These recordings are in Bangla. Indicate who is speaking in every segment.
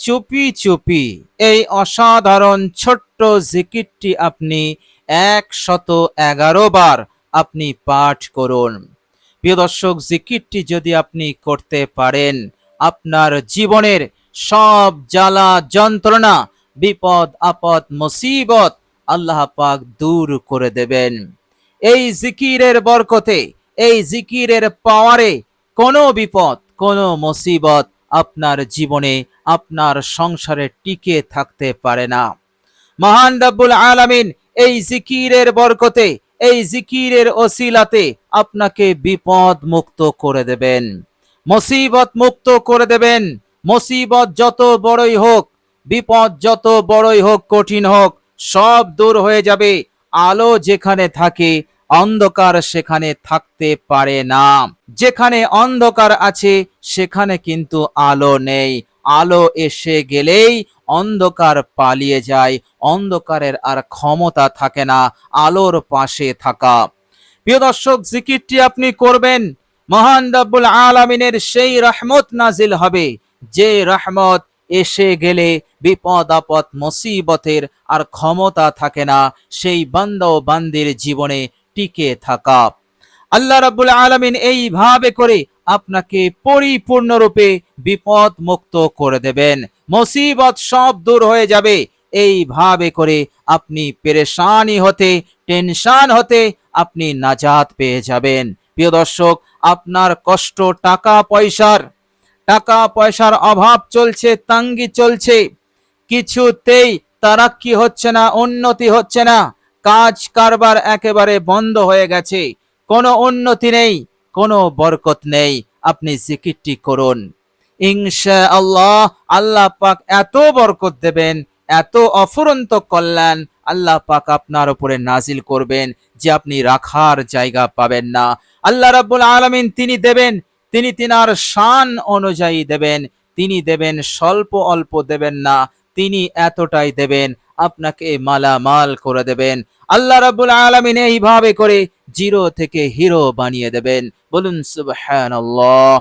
Speaker 1: চুপি চুপি এই অসাধারণ ছোট্ট জিকিরটি আপনি 111 বার আপনি পাঠ করুন। প্রিয় দর্শক, জিকিরটি যদি আপনি করতে পারেন, আপনার জীবনের সব জ্বালা যন্ত্রণা, বিপদ আপদ মুসিবত আল্লাহ পাক দূর করে দেবেন। এই জিকিরের বরকতে, এই জিকিরের পাওয়ারে কোনো বিপদ, কোনো মুসিবত আপনার জীবনে, আপনার সংসারে টিকে থাকতে পারে না। মহান রব্বুল আলামিন এই জিকিরের বরকতে, এই জিকিরের ওসিলাতে আপনাকে বিপদ মুক্ত করে দেবেন, মুসিবত মুক্ত করে দেবেন। মুসিবত যত বড়ই হোক, বিপদ যত বড়ই হোক, কঠিন হোক, সব দূর হয়ে যাবে। আলো যেখানে থাকে, অন্ধকার সেখানে থাকতে পারে না। যেখানে অন্ধকার আছে সেখানে কিন্তু আলো নেই। আলো এসে গেলেই অন্ধকার পালিয়ে যায়, অন্ধকারের আর ক্ষমতা থাকে না আলোর পাশে থাকা। প্রিয় দর্শক, জিকিরটি আপনি করবেন, মহান রব্বুল আলামিনের সেই রহমত নাজিল হবে, যে রহমত এসে গেলে বিপদ আপদ মুসিবতের আর ক্ষমতা থাকে না সেই বান্দা ও বান্দির জীবনে টিকে থাকা। আল্লাহ রাব্বুল আলামিন এইভাবে করে আপনাকে পরিপূর্ণরূপে বিপদ মুক্ত করে দেবেন, মুসিবত সব দূর হয়ে যাবে। এইভাবে করে আপনি পেরেশানি হতে, টেনশন হতে আপনি নাজাত পেয়ে যাবেন। প্রিয় দর্শক, আপনার কষ্ট, টাকা পয়সার অভাব চলছে, তাঙ্গি চলছে, কিছুতেই তারাক্কি হচ্ছে না, উন্নতি হচ্ছে না, কাজ কারবার একেবারে বন্ধ হয়ে গেছে, কোনো উন্নতি নেই, কোনো বরকত নেই। আপনি জিকিরটি করুন, ইনশাআল্লাহ আল্লাহ পাক এত বরকত দেবেন, এত অফুরন্ত কল্যাণ আল্লাহ পাক আপনার উপরে নাজিল করবেন যে আপনি রাখার জায়গা পাবেন না। আল্লাহ রাব্বুল আলামিন তিনি দেবেন, তিনি তিনার শান অনুযায়ী দেবেন। তিনি দেবেন স্বল্প অল্প দেবেন না, তিনি এতটাই দেবেন, আপনাকে মালামাল করে দেবেন। আল্লাহ রাব্বুল আলামিন এইভাবে করে জিরো থেকে হিরো বানিয়ে দেবেন। বলুন সুবহানাল্লাহ।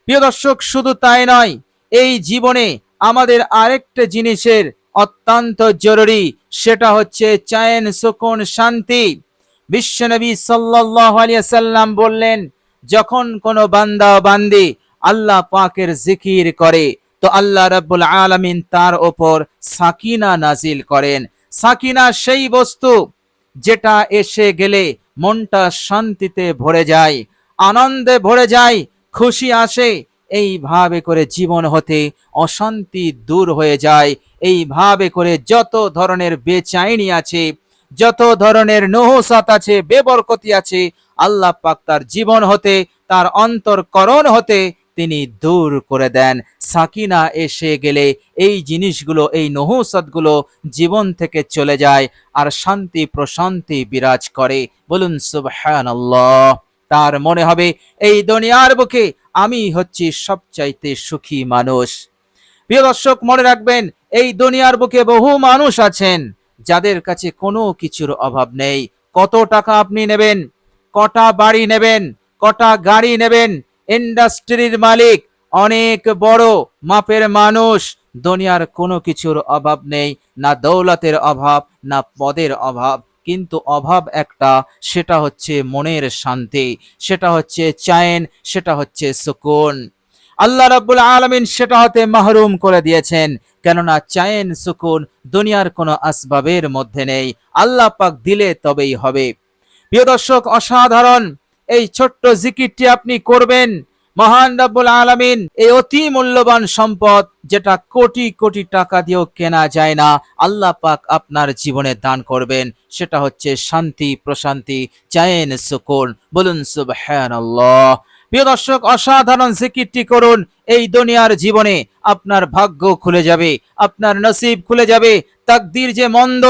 Speaker 1: প্রিয় দর্শক, শুধু তাই নয়, এই জীবনে আমাদের আরেকটা জিনিসের অত্যন্ত জরুরি, সেটা হচ্ছে চैन, সুকুন, শান্তি। বিশ্বনবী সাল্লাল্লাহু আলাইহি সাল্লাম বললেন, যখন কোনো বান্দা বান্দি আল্লাহ পাকের জিকির করে তো আল্লাহ রাব্বুল আলামিন তার উপর সাকিনা নাজিল করেন। সাকিনা সেই বস্তু যেটা এসে গেলে মনটা শান্তিতে ভরে যায়, আনন্দে ভরে যায়, খুশি আসে। এইভাবে করে জীবন হতে অশান্তি দূর হয়ে যায়। এইভাবে করে যত ধরনের বেচাইনি আছে, যত ধরনের নহুসাত আছে, বেবরকতি আছে, আল্লাহ পাক তার জীবন হতে, তার অন্তরকরণ হতে তিনি দূর করে দেন। সাকিনা এসে গেলে এই জিনিসগুলো, এই নহুসাতগুলো জীবন থেকে চলে যায় আর শান্তি প্রশান্তি বিরাজ করে। বলুন সুবহানাল্লাহ। তার মনে হবে এই দুনিয়ার বুকে আমি হচ্ছি সবচাইতে সুখী মানুষ। প্রিয় দর্শক, মনে রাখবেন, এই দুনিয়ার বুকে বহু মানুষ আছেন যাদের কাছে কোনো কিছুর অভাব নেই। কত টাকা আপনি নেবেন, কটা বাড়ি নেবেন, কটা গাড়ি নেবেন, ইন্ডাস্ট্রির মালিক, অনেক বড় মাপের মানুষ, দুনিয়ার কোনো কিছুর অভাব নেই, না দৌলতের অভাব, না পদের অভাব, কিন্তু অভাব একটা, সেটা হচ্ছে মনের শান্তি, সেটা হচ্ছে চैन, সেটা হচ্ছে সুকুন। আল্লাহ রাব্বুল আলামিন সেটা হতে মাহরুম করে দিয়েছেন, কেননা চैन সুকুন দুনিয়ার কোনো আসবাবের মধ্যে নেই, আল্লাহ পাক দিলে তবেই হবে। প্রিয় দর্শক, অসাধারণ এই ছোট্ট জিকিরটি আপনি করবেন। মহান রব্বুল আলামিন এই অতি মূল্যবান সম্পদ, যেটা কোটি কোটি টাকা দিয়েও কেনা যায় না, আল্লাহ পাক আপনার জীবনে দান করবেন। সেটা হচ্ছে শান্তি প্রশান্তি, চैन সুকুন। বলুন সুবহানাল্লাহ। প্রিয় দর্শক, অসাধারণ জিকিরটি করুন, এই দুনিয়ার জীবনে আপনার ভাগ্য খুলে যাবে, আপনার নসিব খুলে যাবে। তাকদীর যে মন্দ,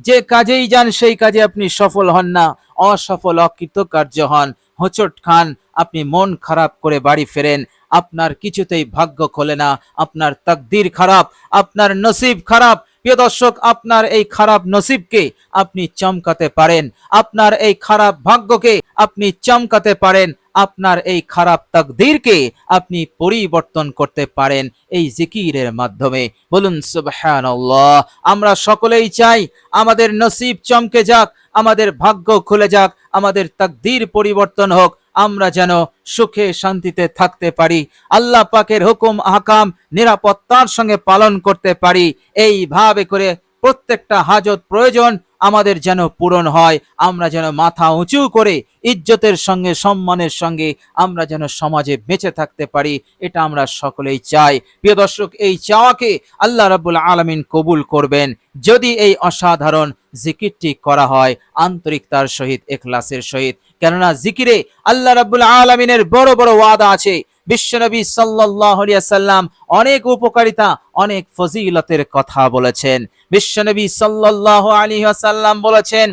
Speaker 1: যে কাজেই যান সেই কাজে আপনি সফল হন না, অসফল, অকৃতকার্য হন, হোঁচট খান, আপনি মন খারাপ করে বাড়ি ফেরেন, আপনার কিছুতেই ভাগ্য খোলে না, আপনার তাকদীর খারাপ, আপনার নসিব খারাপ। প্রিয় দর্শক, আপনার এই খারাপ নসিবকে আপনি চমকাতে পারেন, আপনার এই খারাপ ভাগ্যকে আপনি চমকাতে পারেন আপনার এই খারাপ তাকদীরকে আপনি পরিবর্তন করতে পারেন এই জিকিরের মাধ্যমে। বলুন সুবহানাল্লাহ। আমরা সকলেই চাই আমাদের নসিব চমকে যাক, আমাদের ভাগ্য খুলে যাক, আমাদের তাকদীর পরিবর্তন হোক, আমরা যেন সুখে শান্তিতে থাকতে পারি, আল্লাহ পাকের হুকুম আহকাম নিরাপত্তার সঙ্গে পালন করতে পারি। এইভাবে করে প্রত্যেকটা হাজত প্রয়োজন আমাদের যেন পূরণ হয়, আমরা যেন মাথা উঁচু করে ইজ্জতের সঙ্গে সম্মানের সঙ্গে আমরা যেন সমাজে বেঁচে থাকতে পারি, এটা আমরা সকলেই চাই। প্রিয় দর্শক, এই চাওয়াকে আল্লাহ রাব্বুল আলামিন কবুল করবেন যদি এই অসাধারণ জিকিরটি করা হয় আন্তরিকতার সহিত, ইখলাসের সহিত। কেননা জিকিরে আল্লাহ রাব্বুল আলামিনের বড় বড় ওয়াদা আছে। বিশ্বনবী সাল্লাল্লাহু আলাইহি ওয়াসাল্লাম অনেক উপকারিতা, অনেক ফজিলতের কথা বলেছেন। বিশ্বনবী সাল্লাল্লাহু আলাইহি ওয়াসাল্লাম বলেছেন,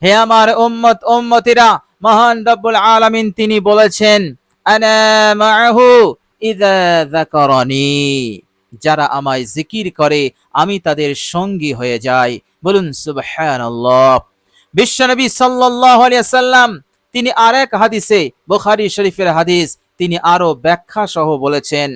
Speaker 1: হে আমার উম্মত উম্মতিরা, মহান রব্বুল আলামিন তিনি বলেছেন, আনা মাআহু ইযা যাকারানি, যারা আমায় জিকির করে আমি তাদের সঙ্গী হয়ে যাই। বলুন সুবহানাল্লাহ। বিশ্বনবী সাল্লাল্লাহু আলাইহি ওয়াসাল্লাম তিনি আরেক হাদিসে, বুখারী শরীফের হাদিস, তিনি আরো ব্যাখ্যা সহ বলেছেন,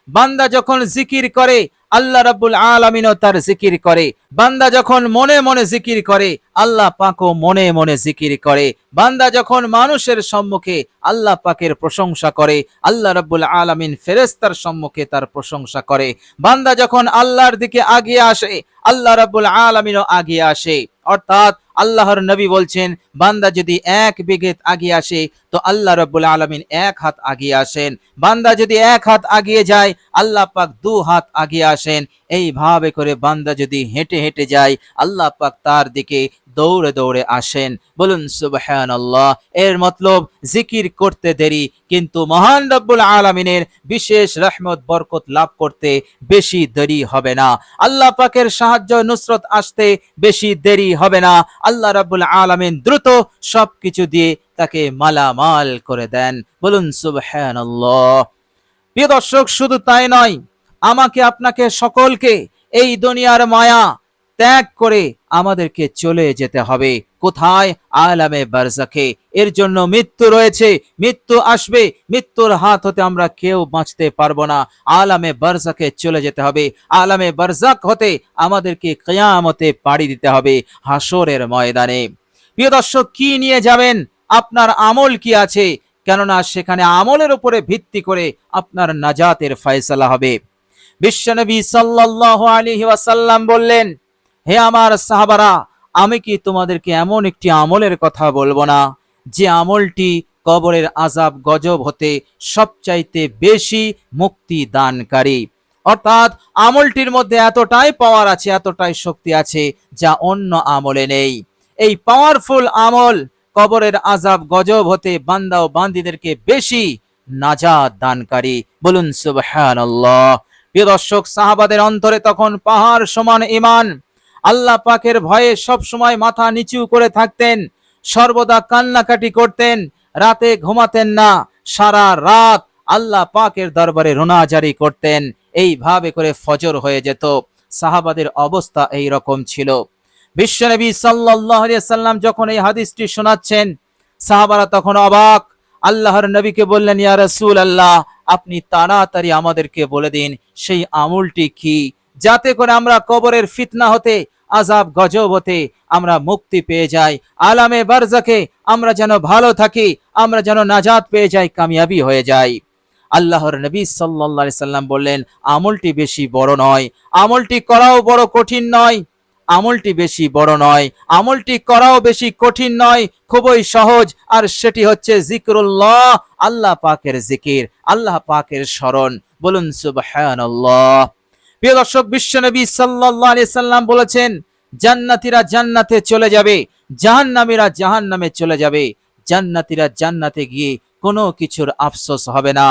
Speaker 1: বান্দা যখন জিকির করে আল্লাহ রাব্বুল আলামিনও তার জিকির করে, বান্দা যখন মনে মনে জিকির করে আল্লাহ পাকও মনে মনে জিকির করে, বান্দা যখন মানুষের সম্মুখে আল্লাহ পাকের প্রশংসা করে, আল্লাহ রাব্বুল আলামিন ফেরেশতার সম্মুখে তার প্রশংসা করে, বান্দা যখন আল্লাহর দিকে আগিয়ে আসে আল্লাহ রাব্বুল আলামিনও আগিয়ে আসে। অর্থাৎ আল্লাহর নবী বলছেন, বান্দা যদি এক বিঘত আগিয়ে আসে তো আল্লাহ রাব্বুল আলামিন এক হাত আগিয়ে আসেন, বান্দা যদি এক হাত আগিয়ে যায় আল্লাহ পাক দু হাত আগিয়ে আসেন। এইভাবে করে বান্দা যদি হেঁটে হেঁটে যায় আল্লাহ পাক তার দিকে দৌড়ে দৌড়ে আসেন। বলুন সুবহানাল্লাহ। এর মতলব জিকির করতে দেরি, কিন্তু মহান রব্বুল আলামিনের বিশেষ রহমত বরকত লাভ করতে বেশি দেরি হবে না, আল্লাহ পাকের সাহায্য নুসরত আসতে বেশি দেরি হবে না। আল্লাহ রাব্বুল আলামিন দ্রুত সবকিছু দিয়ে তাকে মালামাল করে দেন। বলুন সুবহানাল্লাহ। প্রিয় দর্শক, শুধু তাই নয়, আমাকে আপনাকে সকলকে এই দুনিয়ার মায়া ত্যাগ করে আমাদেরকে চলে যেতে হবে। কোথায়? আলামে বারজাখে। এর জন্য মৃত্যু রয়েছে, মৃত্যু আসবে, মৃত্যুর হাত হতে আমরা কেউ বাঁচতে পারবো না। আলামে বারজাখে চলে যেতে হবে। আলামে বারজাখ হতে আমাদেরকে কিয়ামতে পাড়ি দিতে হবে, হাসরের ময়দানে। প্রিয় দর্শক, কি নিয়ে যাবেন? আপনার আমল কি আছে? কেননা সেখানে আমলের উপরে ভিত্তি করে আপনার নাজাতের ফয়সালা হবে। বিশ্বনবী সাল্লাল্লাহু আলাইহি ওয়াসাল্লাম বললেন, হে আমার সাহাবারা, আমি কি তোমাদেরকে এমন একটি আমলের কথা বলবো না যে আমলটি কবরের আযাব গজব হতে সবচাইতে বেশি মুক্তি দানকারী। অর্থাৎ আমলটির মধ্যে এতটাই পাওয়ার আছে, এতটাই শক্তি আছে যা অন্য আমলে নেই। এই পাওয়ারফুল আমল কবরের আযাব গজব হতে বান্দা ও বান্দীদেরকে বেশি নাজাত দানকারী। বলুন সুবহানাল্লাহ। প্রিয় দর্শক, সাহাবাদের অন্তরে তখন পাহাড় সমান ঈমান, আল্লাহ পাকের ভয়ে সব সময় মাথা নিচু করে থাকতেন, সর্বদা কান্নাকাটি করতেন, রাতে ঘুমাতেন না, সারা রাত আল্লাহ পাকের দরবারে রোনাজারি করতেন। এইভাবে করে ফজর হয়ে যেত। সাহাবাদের অবস্থা এই রকম ছিল। বিশ্বনবী সাল্লাল্লাহু আলাইহি ওয়াসাল্লাম যখন এই হাদিসটি শোনাচ্ছেন, সাহাবারা তখন অবাক। আল্লাহর নবীকে বললেন, ইয়া রাসূলুল্লাহ, আপনি তাড়াতাড়ি আমাদেরকে বলে দিন সেই আমলটি কি, যাতে করে আমরা কবরের ফিতনা হতে, আযাব গজব হতে আমরা মুক্তি পেয়ে যাই, আলামে বারজাখে আমরা যেন ভালো থাকি, আমরা যেন নাজাত পেয়ে যাই, কামিয়াবি হয়ে যাই। আল্লাহর নবী সাল্লাল্লাহু আলাইহি সাল্লাম বললেন, আমলটি বেশি বড় নয়, আমলটি করাও বড় কঠিন নয়, আমলটি বেশি বড় নয়, আমলটি করাও বেশি কঠিন নয়, খুবই সহজ। আর সেটি হচ্ছে জিকরুল্লাহ, আল্লাহ পাকের জিকির, আল্লাহ পাকের স্মরণ। বলুন সুবহানাল্লাহ। প্রিয় দর্শক, বিশ্বনবী সাল্লাল্লাহু আলাইহি সাল্লাম বলেছেন, জান্নাতীরা জান্নাতে চলে যাবে, জাহান্নামীরা জাহান্নামে চলে যাবে। জান্নাতীরা জান্নাতে গিয়ে কোনো কিছুর আফসোস হবে না,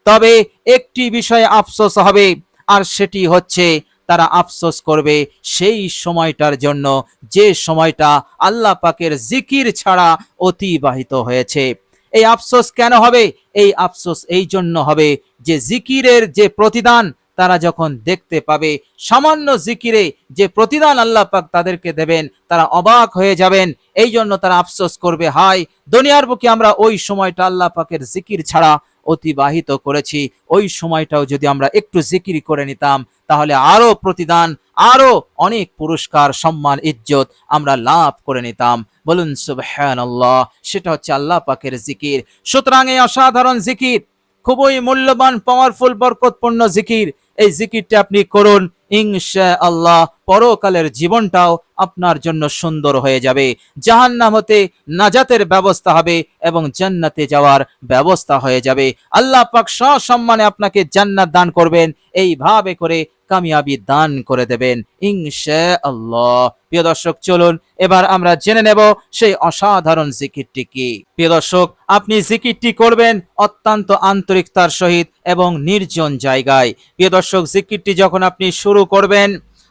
Speaker 1: তবে একটি বিষয়ে আফসোস হবে, আর সেটি হচ্ছে তারা আফসোস করবে সেই সময়টার জন্য যে সময়টা আল্লাহ পাকের জিকির ছাড়া অতিবাহিত হয়েছে। এই আফসোস কেন হবে? এই আফসোস এই জন্য হবে যে জিকিরের যে প্রতিদান তারা যখন দেখতে পাবে সামান্য জিকিরে যে প্রতিদান আল্লাহ পাক তাদেরকে দেবেন, তারা অবাক হয়ে যাবেন। এই জন্য তারা আফসোস করবে, হায় দুনিয়ার বুকে আমরা ওই সময়টা আল্লাহ পাকের জিকির ছাড়া অতিবাহিত করেছি, ওই সময়টাও যদি আমরা একটু জিকির করে নিতাম তাহলে আরো প্রতিদান, আরো অনেক পুরস্কার, সম্মান, ইজ্জত আমরা লাভ করে নিতাম। বলুন সুবহানাল্লাহ। সেটা হচ্ছে আল্লাহ পাকের জিকির। সুতরাং এই অসাধারণ জিকির, খুবই মূল্যবান, পাওয়ারফুল, বরকতপূর্ণ জিকির, এই জিকিরটা আপনি করুন, ইনশাআল্লাহ পরকালের জীবনটাও আপনার জন্য সুন্দর হয়ে যাবে। জাহান্নাম হতে নাজাতের ব্যবস্থা হবে এবং জান্নাতে যাওয়ার ব্যবস্থা হয়ে যাবে। আল্লাহ পাক সসম্মানে আপনাকে জান্নাত দান করবেন, এইভাবে করে কামিয়াবি দান করে দেবেন ইনশাআল্লাহ। প্রিয় দর্শক, চলুন এবার আমরা জেনে নেব সেই অসাধারণ জিকিরটি কি। প্রিয় দর্শক, আপনি জিকিরটি করবেন অত্যন্ত আন্তরিকতার সহিত এবং নির্জন জায়গায়। প্রিয় দর্শক, জিকিরটি যখন আপনি শুরু করবেন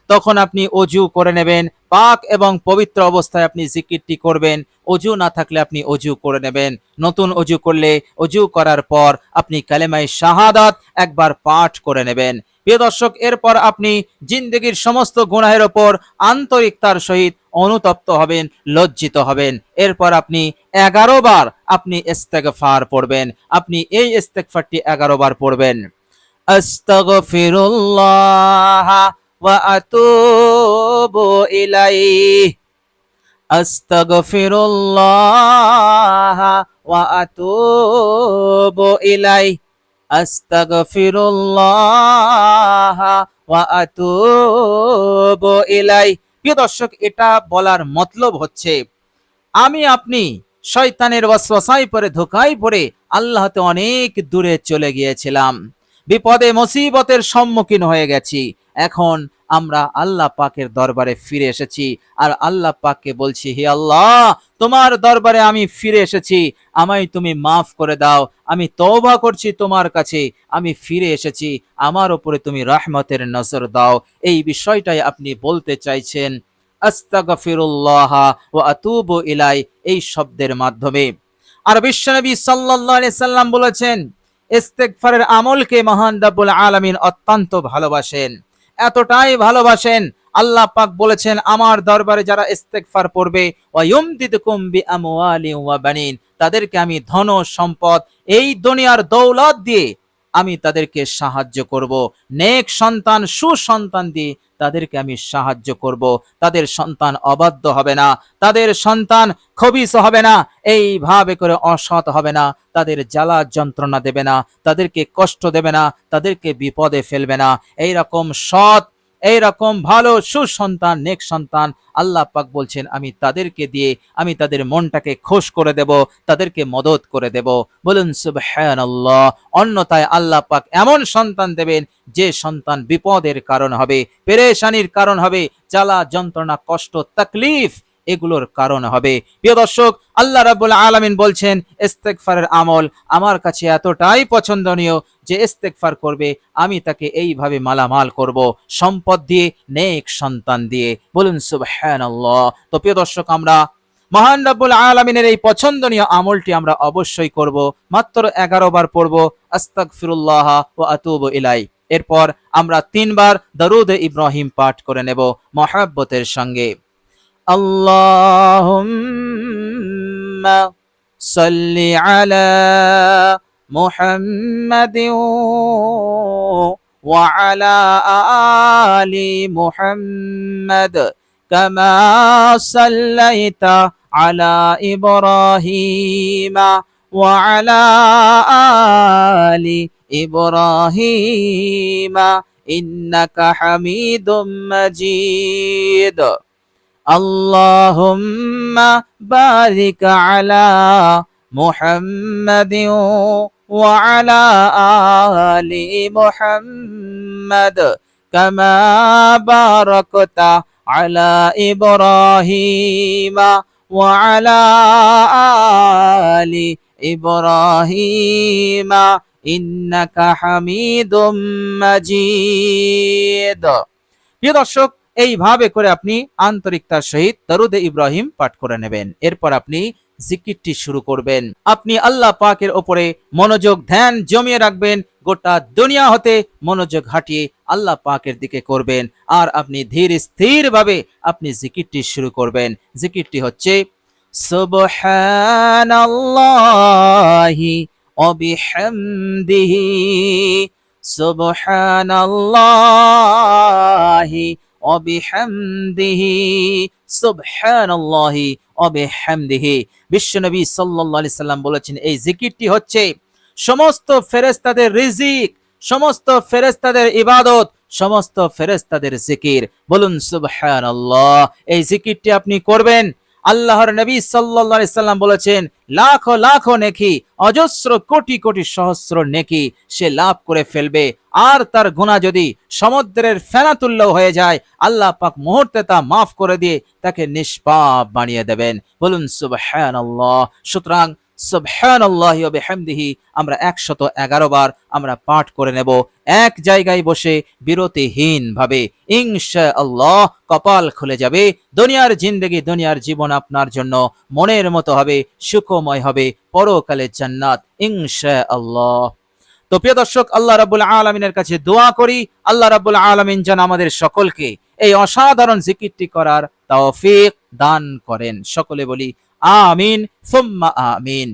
Speaker 1: তখন আপনি অজু করে নেবেন, পাক এবং পবিত্র অবস্থায় আপনি জিকিরটি করবেন। অজু না থাকলে আপনি অজু করে নেবেন, নতুন অজু করলে অজু করার পর আপনি কালেমায়ে শাহাদাত একবার পাঠ করে নেবেন। প্রিয় দর্শক, এরপর আপনি জিন্দেগির সমস্ত গুনাহের ওপর আন্তরিকতার সহিত অনুতপ্ত হবেন, লজ্জিত হবেন। এরপর আপনি 11 বার আপনি ইস্তেগফার পড়বেন। আপনি এই ইস্তেগফারটি 11 বার পড়বেন। আস্তাগফিরুল্লাহ ওয়া আতুবু ইলাইহি, আস্তাগফিরুল্লাহ ওয়া আতুবু ইলাইহি, আস্তাগফিরুল্লাহ ওয়া আতুবু ইলাইহি। প্রিয় দর্শক, এটা বলার মতলব হচ্ছে আমি আপনি শয়তানের ওয়াসওয়াসায় পড়ে, ধোঁকায় পড়ে আল্লাহতে অনেক দূরে চলে গিয়েছিলাম, বিপদে মুসিবতের সম্মুখীন হয়ে গেছি। এখন আমরা আল্লাহ পাকের দরবারে ফিরে এসেছি আর আল্লাহ পাককে বলছি, হে আল্লাহ, তোমার দরবারে আমি ফিরে এসেছি, আমায় তুমি মাফ করে দাও, আমি তওবা করছি তোমার কাছে, আমি ফিরে এসেছি, আমার উপরে তুমি রহমতের নজর দাও। এই বিষয়টাই আপনি বলতে চাইছেন আস্তাগফিরুল্লাহ ওয়া আতুবু ইলাইহি এই শব্দের মাধ্যমে। আর বিশ্বনবী সাল্লাল্লাহু আলাইহি সাল্লাম বলেছেন, ইস্তেগফারের আমলকে মহান রব্বুল আলামিন অত্যন্ত ভালোবাসেন, এতটাই ভালোবাসেন আল্লাহ পাক বলেছেন, আমার দরবারে যারা ইস্তেগফার পড়বে, ওয়া ইউমদিদুকুম বিআমওয়ালিন ওয়া বানিন, তাদেরকে আমি ধন সম্পদ, এই দুনিয়ার দৌলত দিয়ে আমি তাদেরকে সাহায্য করব, নেক সন্তান, সুসন্তান দিয়ে তাদেরকে আমি সাহায্য করব। তাদের সন্তান অবাধ্য হবে না, তাদের সন্তান খবিস হবে না, এইভাবে করে অসৎ হবে না, তাদের জ্বালা যন্ত্রণা দেবে না, তাদেরকে কষ্ট দেবে না, তাদেরকে বিপদে ফেলবে না। এইরকম সৎ, এইরকম ভালো সুসন্তান, নেক সন্তান আল্লাহ পাক বলছেন আমি তাদেরকে দিয়ে আমি তাদের মনটাকে খুশ করে দেব, তাদেরকে মদত করে দেব। বলুন সুবহানাল্লাহ। অন্যথায় আল্লাহ পাক এমন সন্তান দেবেন যে সন্তান বিপদের কারণ হবে, পেরেশানির কারণ হবে, জ্বালা যন্ত্রণা, কষ্ট, তাকলিফ এগুলোর কারণ হবে। প্রিয় দর্শক, আল্লাহ রাব্বুল আলামিন বলছেন ইস্তেগফারের আমল আমার কাছে এতটাই পছন্দনীয় যে ইস্তেগফার করবে আমি তাকে এইভাবে মালামাল করব, সম্পদ দিয়ে, নেক সন্তান দিয়ে। বলুন সুবহানাল্লাহ। তো প্রিয় দর্শক, আমরা মহান রব্বুল আলামিনের এই পছন্দনীয় আমলটি আমরা অবশ্যই করব। মাত্র 11 বার পড়ব আস্তাগফিরুল্লাহ ওয়া আতুবু ইলাইহি। এরপর আমরা 3 বার দরুদ ইব্রাহিম পাঠ করে নেব মহব্বতের সঙ্গে। আল্লাহুম্মা সাল্লি আলা মুহাম্মাদিন ওয়া আলা আলি মুহাম্মাদ কামা সাল্লাইতা আলা ইব্রাহিম ওয়া আলা আলি ইব্রাহিম ইন্নাকা হামিদুম মাজিদ। আল্লাহুম্মা বারিক আলা মুহাম্মাদিন ওয়া আলা আলি মুহাম্মাদ কামা বারাকতা আলা ইব্রাহিম ওয়া আলা আলি ইব্রাহিম ইন্নাকা হামিদুম মাজিদ। প্রিয় দর্শক, এইভাবে করে আপনি আন্তরিকতার সহিত দরুদে ইব্রাহিম পাঠ করে নেবেন। এরপর আপনি জিকিরটি শুরু করবেন। আপনি আল্লাহ পাকের উপরে মনোযোগ, ধ্যান জমিয়ে রাখবেন, গোটা দুনিয়া হতে মনোযোগ হাটিয়ে আল্লাহ পাকের দিকে করবেন আর আপনি ধীর স্থির ভাবে আপনি জিকিরটি শুরু করবেন। জিকিরটি হচ্ছে সুবহানাল্লাহি ওয়া বিহামদিহি, সুবহানাল্লাহি ওয়া বিহামদিহি, সুবহানাল্লাহি ওয়া বিহামদিহি। বিশ্বনবী সাল্লাল্লাহু আলাইহি সাল্লাম বলেছেন এই জিকিরটি হচ্ছে সমস্ত ফেরেশতাদের রিজিক, সমস্ত ফেরেশতাদের ইবাদত, সমস্ত ফেরেশতাদের জিকির। বলুন সুবহানাল্লাহ। এই জিকিরটি আপনি করবেন। আল্লাহর নবী সাল্লাল্লাহু আলাইহি সাল্লাম বলেছেন লাখো লাখো নেকি, অজস্র কোটি কোটি সহস্র নেকি সে লাভ করে ফেলবে, আর তার গুনাহ যদি সমুদ্রের ফেনাতুল্য হয়ে যায় আল্লাহ পাক মুহূর্তে তা মাফ করে দিয়ে তাকে নিষ্পাপ বানিয়ে দেবেন। বলুন সুবহানাল্লাহ। সুতরাং সুবহানাল্লাহি ওয়া বিহামদিহি আমরা 111 বার আমরা পাঠ করে নেব এক জায়গায় বসে বিরতিহীন ভাবে। ইনশাআল্লাহ কপাল খুলে যাবে, দুনিয়ার জিন্দেগি, দুনিয়ার জীবন আপনার জন্য মনের মতো হবে, সুখময় হবে, পরকালে জান্নাত ইনশাআল্লাহ। তো প্রিয় দর্শক, আল্লাহ রাব্বুল আলামিনের কাছে দোয়া করি আল্লাহ রাব্বুল আলামিন যেন আমাদের সকলকে এই অসাধারণ জিকিরটি করার তৌফিক দান করেন। সকলে বলি আমিন সুম্মা আমিন।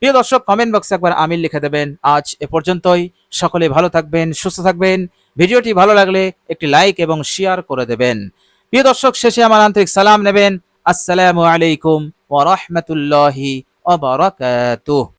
Speaker 1: প্রিয় দর্শক, কমেন্ট বক্সে একবার আমিন লিখে দেবেন। আজ এ পর্যন্তই। সকলে ভালো থাকবেন, সুস্থ থাকবেন। ভিডিওটি ভালো লাগলে একটি লাইক এবং শেয়ার করে দেবেন। প্রিয় দর্শক, শেষে আমার আন্তরিক সালাম নেবেন। আসসালামু আলাইকুম ওয়া রাহমাতুল্লাহি ওয়া বারাকাতুহু।